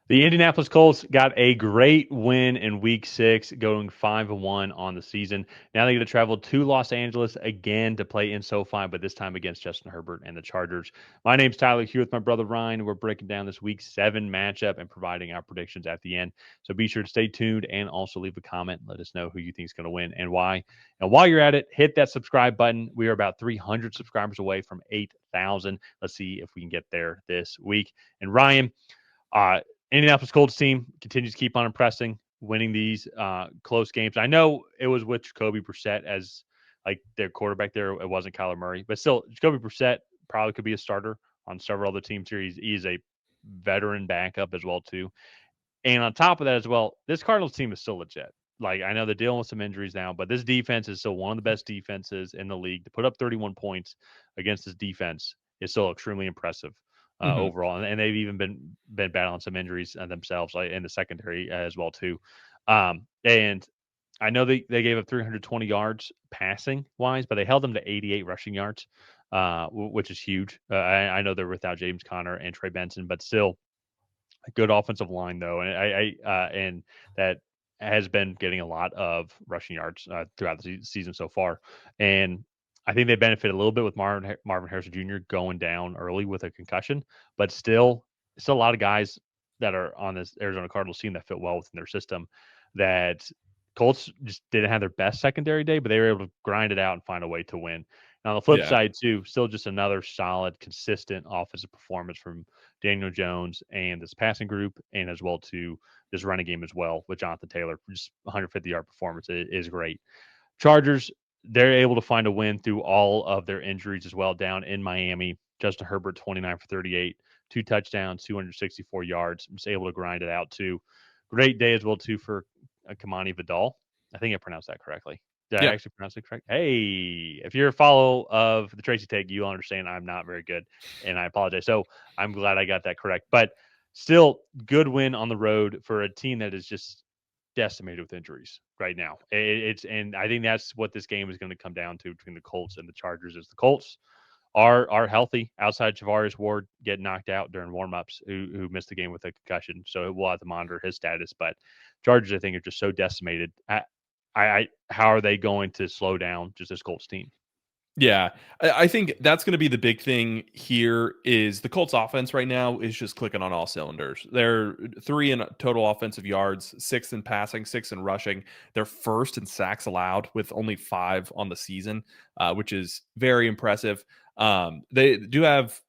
The Indianapolis Colts got a great win in Week 6, going 5-1 on the season. Now they get to travel to Los Angeles again to play in SoFi, but this time against Justin Herbert and the Chargers. My name's Tyler, here with my brother Ryan. We're breaking down this Week 7 matchup and providing our predictions at the end. So be sure to stay tuned and also leave a comment. Let us know who you think is going to win and why. And while you're at it, hit that subscribe button. We are about 300 subscribers away from 8,000. Let's see if we can get there this week. And Ryan, uh, Indianapolis Colts team continues to keep on impressing, winning these close games. I know it was with Jacoby Brissett as like their quarterback there. It wasn't Kyler Murray, but still, Jacoby Brissett probably could be a starter on several other teams here. He's a veteran backup as well too. And on top of that as well, this Cardinals team is still legit. Like I know they're dealing with some injuries now, but this defense is still one of the best defenses in the league. To put up 31 points against this defense is still extremely impressive Mhm. overall, and they've even been battling some injuries themselves, like in the secondary as well too. And I know they gave up 320 yards passing wise, but they held them to 88 rushing yards, which is huge. I know they're without James Conner and Trey Benson, but still a good offensive line though, and and that has been getting a lot of rushing yards throughout the season so far. And I think they benefit a little bit with Marvin Harrison Jr. going down early with a concussion, but still a lot of guys that are on this Arizona Cardinals team that fit well within their system. That Colts just didn't have their best secondary day, but they were able to grind it out and find a way to win. Now, on the flip Yeah. side, too, still just another solid, consistent offensive performance from Daniel Jones and this passing group, and as well to this running game as well with Jonathan Taylor. Just 150-yard performance is great. Chargers, they're able to find a win through all of their injuries as well down in Miami. Justin Herbert, 29 for 38, 2 touchdowns, 264 yards. Just able to grind it out too. Great day as well too for Kamani Vidal. I think I pronounced that correctly. Did I Yeah. actually pronounce it correct? Hey, if you're a follow of the Tracy Take, you understand I'm not very good, and I apologize. So I'm glad I got that correct. But still, good win on the road for a team that is just decimated with injuries right now. And I think that's what this game is going to come down to between the Colts and the Chargers. Is the Colts are healthy outside Javarius Ward getting knocked out during warmups, who missed the game with a concussion, so we'll have to monitor his status. But Chargers, I think, are just so decimated. How are they going to slow down just this Colts team? Yeah. I think that's going to be the big thing here is the Colts offense right now is just clicking on all cylinders. They're 3 in total offensive yards, 6 in passing, 6 in rushing. They're first in sacks allowed with only 5 on the season, which is very impressive. They do have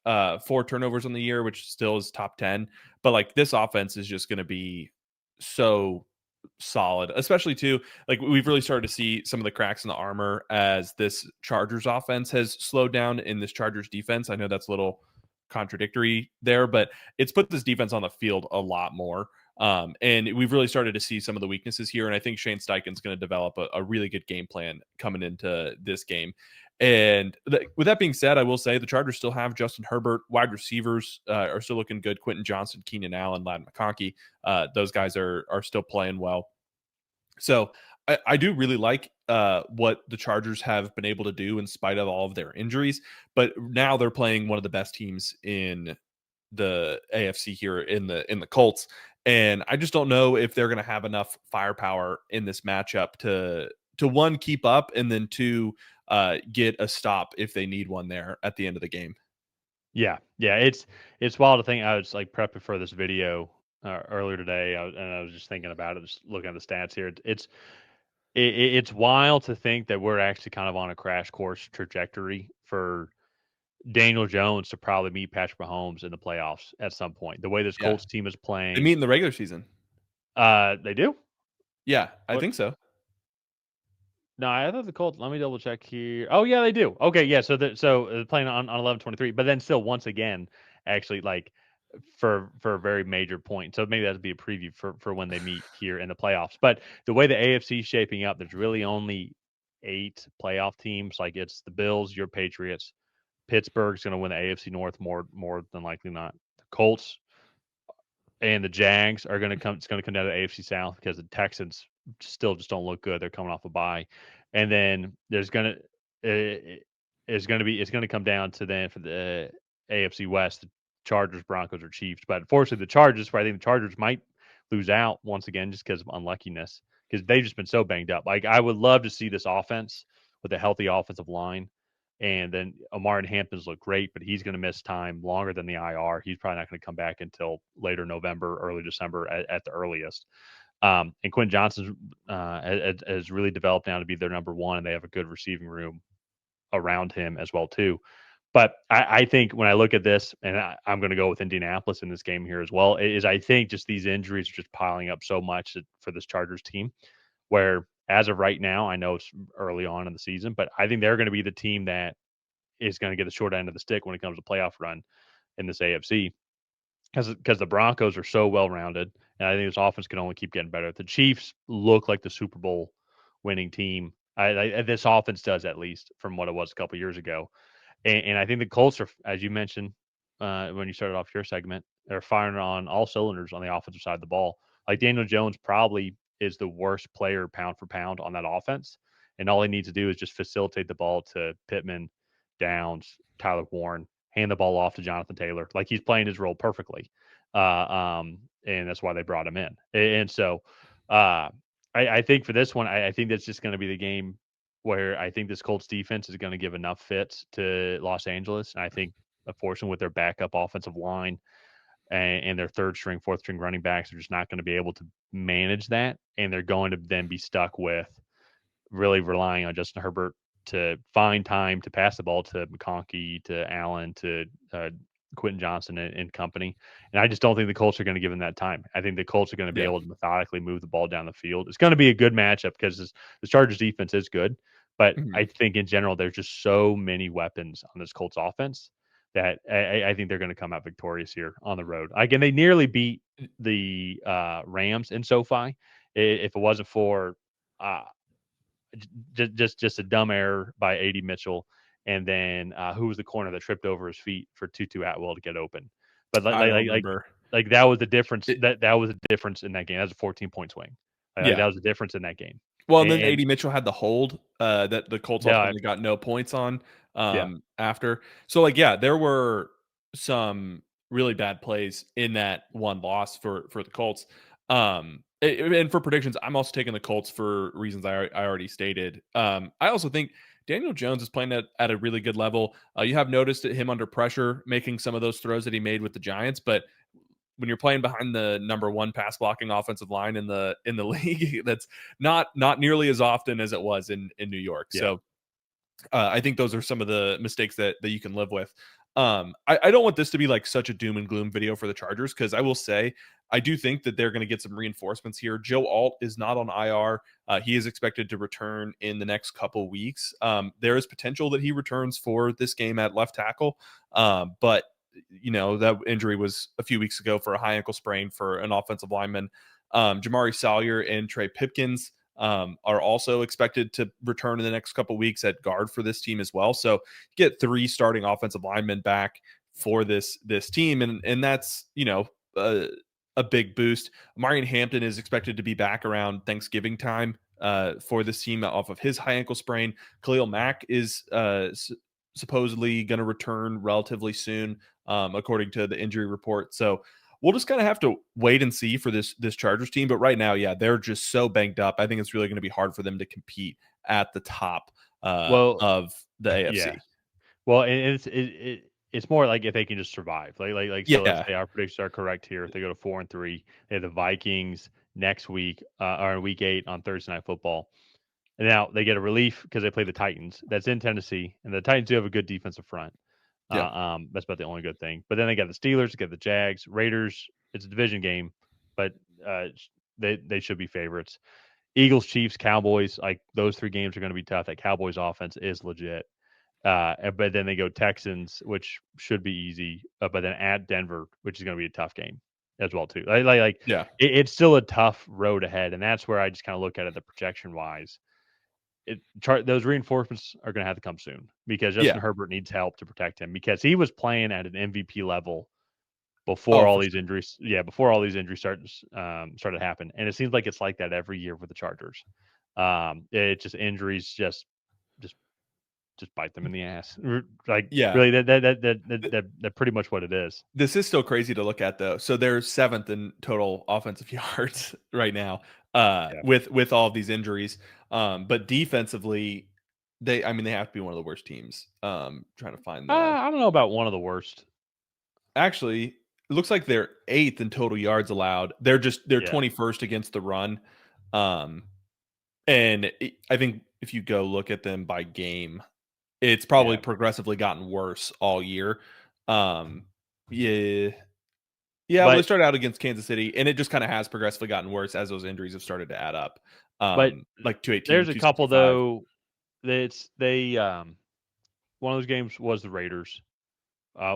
4 turnovers on the year, which still is top 10. But like this offense is just going to be so solid, especially too. Like we've really started to see some of the cracks in the armor as this Chargers offense has slowed down in this Chargers defense. I know that's a little contradictory there, but it's put this defense on the field a lot more. And we've really started to see some of the weaknesses here. And I think Shane Steichen's going to develop a really good game plan coming into this game. And with that being said, I will say the Chargers still have Justin Herbert. Wide receivers are still looking good. Quentin Johnson, Keenan Allen, Ladd McConkey. Those guys are still playing well. So I do really like what the Chargers have been able to do in spite of all of their injuries. But now they're playing one of the best teams in the AFC here in the Colts, and I just don't know if they're going to have enough firepower in this matchup to one keep up and then two get a stop if they need one there at the end of the game. Yeah, it's wild to think. I was like prepping for this video earlier today, and I was just thinking about it, just looking at the stats here. It's wild to think that we're actually kind of on a crash course trajectory for Daniel Jones to probably meet Patrick Mahomes in the playoffs at some point. The way this Yeah, Colts team is they playing, meet in the regular season. they do. Yeah, I What? think so. No, I thought the Colts. Let me double check here. Oh yeah, they do. Okay, yeah. So they're playing on 11-23, but then still once again, actually like for a very major point. So maybe that'd be a preview for when they meet here in the playoffs. But the way the AFC is shaping up, there's really only 8 playoff teams. Like it's the Bills, your Patriots, Pittsburgh's going to win the AFC North more than likely not. The Colts and the Jags are going to come. It's going to come down to the AFC South because the Texans still just don't look good. They're coming off a bye, and then there's going to it's going to come down to then for the AFC West. The Chargers, Broncos, or Chiefs. But unfortunately, the Chargers, where I think the Chargers might lose out once again just because of unluckiness, because they've just been so banged up. Like, I would love to see this offense with a healthy offensive line. And then Amari Hampton's look great, but he's going to miss time longer than the IR. He's probably not going to come back until later November, early December at the earliest. And Quentin Johnson has really developed now to be their number one, and they have a good receiving room around him as well too. But I think when I look at this, and I'm going to go with Indianapolis in this game here as well, is I think just these injuries are just piling up so much for this Chargers team, where as of right now, I know it's early on in the season, but I think they're going to be the team that is going to get the short end of the stick when it comes to playoff run in this AFC, because the Broncos are so well rounded, and I think this offense can only keep getting better. The Chiefs look like the Super Bowl winning team. This offense does, at least from what it was a couple years ago. And I think the Colts are, as you mentioned when you started off your segment, they're firing on all cylinders on the offensive side of the ball. Like, Daniel Jones probably is the worst player pound for pound on that offense, and all he needs to do is just facilitate the ball to Pittman, Downs, Tyler Warren, hand the ball off to Jonathan Taylor. Like, he's playing his role perfectly, and that's why they brought him in. And so, I think for this one, I think that's just going to be the game where I think this Colts defense is going to give enough fits to Los Angeles. And I think, unfortunately, with their backup offensive line and their third string, fourth string running backs, are just not going to be able to manage that. And they're going to then be stuck with really relying on Justin Herbert to find time to pass the ball to McConkey, to Allen, to Quentin Johnson and company. And I just don't think the Colts are going to give him that time. I think the Colts are going to be Yeah. able to methodically move the ball down the field. It's going to be a good matchup because the Chargers defense is good. But Mhm. I think in general, there's just so many weapons on this Colts offense that I think they're going to come out victorious here on the road. Again, they nearly beat the Rams in SoFi. If it wasn't for uh, just a dumb error by A.D. Mitchell, and then who was the corner that tripped over his feet for Tutu Atwell to get open. But I don't remember. that was the difference. It, That was a difference in that game. That was a 14-point swing. yeah. That was a difference in that game. Well, and then And AD Mitchell had the hold that the Colts yeah, ultimately got no points on yeah, after. So, like, yeah, there were some really bad plays in that one loss for the Colts. And for predictions, I'm also taking the Colts for reasons I already stated. I also think Daniel Jones is playing at a really good level. You have noticed him under pressure making some of those throws that he made with the Giants, but when you're playing behind the number one pass blocking offensive line in the league, that's not nearly as often as it was in New York. yeah. So I think those are some of the mistakes that you can live with. I don't want this to be like such a doom and gloom video for the Chargers, because I will say I do think that they're going to get some reinforcements here. Joe Alt is not on IR. He is expected to return in the next couple weeks. There is potential that he returns for this game at left tackle, but that injury was a few weeks ago for a high ankle sprain for an offensive lineman. Jamari Salyer and Trey Pipkins are also expected to return in the next couple weeks at guard for this team as well. So get 3 starting offensive linemen back for this team, and that's a big boost. Marion Hampton is expected to be back around Thanksgiving time for this team off of his high ankle sprain. Khalil Mack is supposedly going to return relatively soon, according to the injury report. So we'll just kind of have to wait and see for this Chargers team. But right now, yeah, they're just so banged up. I think it's really going to be hard for them to compete at the top Well, of the yeah. AFC. Well, and it's more like if they can just survive. So let's Yeah, say our predictions are correct here. If they go to 4-3, they have the Vikings next week, or in week 8 on Thursday Night Football. And now they get a relief because they play the Titans. That's in Tennessee, and the Titans do have a good defensive front. yeah, That's about the only good thing. But then they got the Steelers, they got the Jags, Raiders. It's a division game, but they should be favorites. Eagles, Chiefs, Cowboys. Like, those 3 games are going to be tough. That Cowboys offense is legit. But then they go Texans, which should be easy. But then at Denver, which is going to be a tough game as well too. yeah, It's still a tough road ahead, and that's where I just kind of look at it the projection wise. Those reinforcements are going to have to come soon, because yeah. Justin Herbert needs help to protect him, because he was playing at an MVP level before Oh, all for these sure. injuries. Yeah, before all these injuries started to happen, and it seems like it's like that every year with the Chargers. It just injuries just just bite them in the ass. Like Yeah. really, that pretty much what it is. This is still crazy to look at though. So they're 7th in total offensive yards right now, Yeah. with all of these injuries. But defensively, they have to be one of the worst teams. Trying to find the I don't know about one of the worst. actually, it looks like they're 8th in total yards allowed. They're Yeah. 21st against the run. Um, I think if you go look at them by game, it's probably Yeah. progressively gotten worse all year. Um, yeah. Yeah, well, they But started out against Kansas City, and it just kind of has progressively gotten worse as those injuries have started to add up. but Like 218 to there's a couple 265. though that's they one of those games was the Raiders,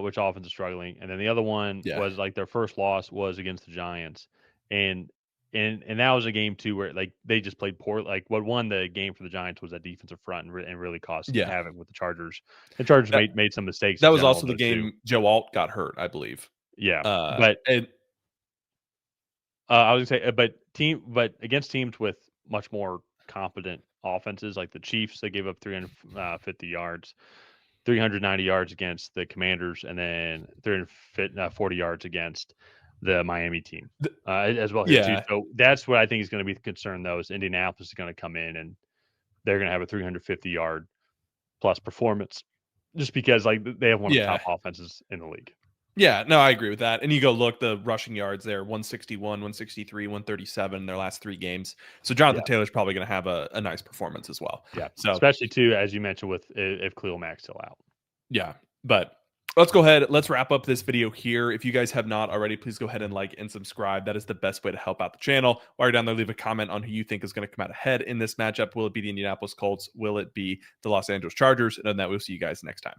which offense is struggling, and then the other one Yeah. was like their first loss was against the Giants, and and that was a game too where like they just played poor. Like what won the game for the Giants was that defensive front and really caused Yeah. havoc with the Chargers. The Chargers That made some mistakes that in was general also in the those two. game Joe Alt got hurt, I believe. Yeah, but And I was gonna say, but against teams with much more competent offenses, like the Chiefs, they gave up 350 yards, 390 yards against the Commanders, and then 340 yards against the Miami team, th as well here too. yeah. So that's what I think is going to be the concern, though, is Indianapolis is going to come in and they're going to have a 350 yard plus performance, just because like they have one of the Yeah. top offenses in the league. Yeah, no, I agree with that. And you go look, the rushing yards there, 161, 163, 137 in their last 3 games. So Jonathan Yeah, Taylor's probably gonna have a nice performance as well. yeah, So, especially too as you mentioned with if Khalil Mack's still out. yeah, but let's go ahead. Let's wrap up this video here. If you guys have not already, please go ahead and like and subscribe. That is the best way to help out the channel. While you're down there, leave a comment on who you think is going to come out ahead in this matchup. Will it be the Indianapolis Colts? Will it be the Los Angeles Chargers? And then that, we'll see you guys next time.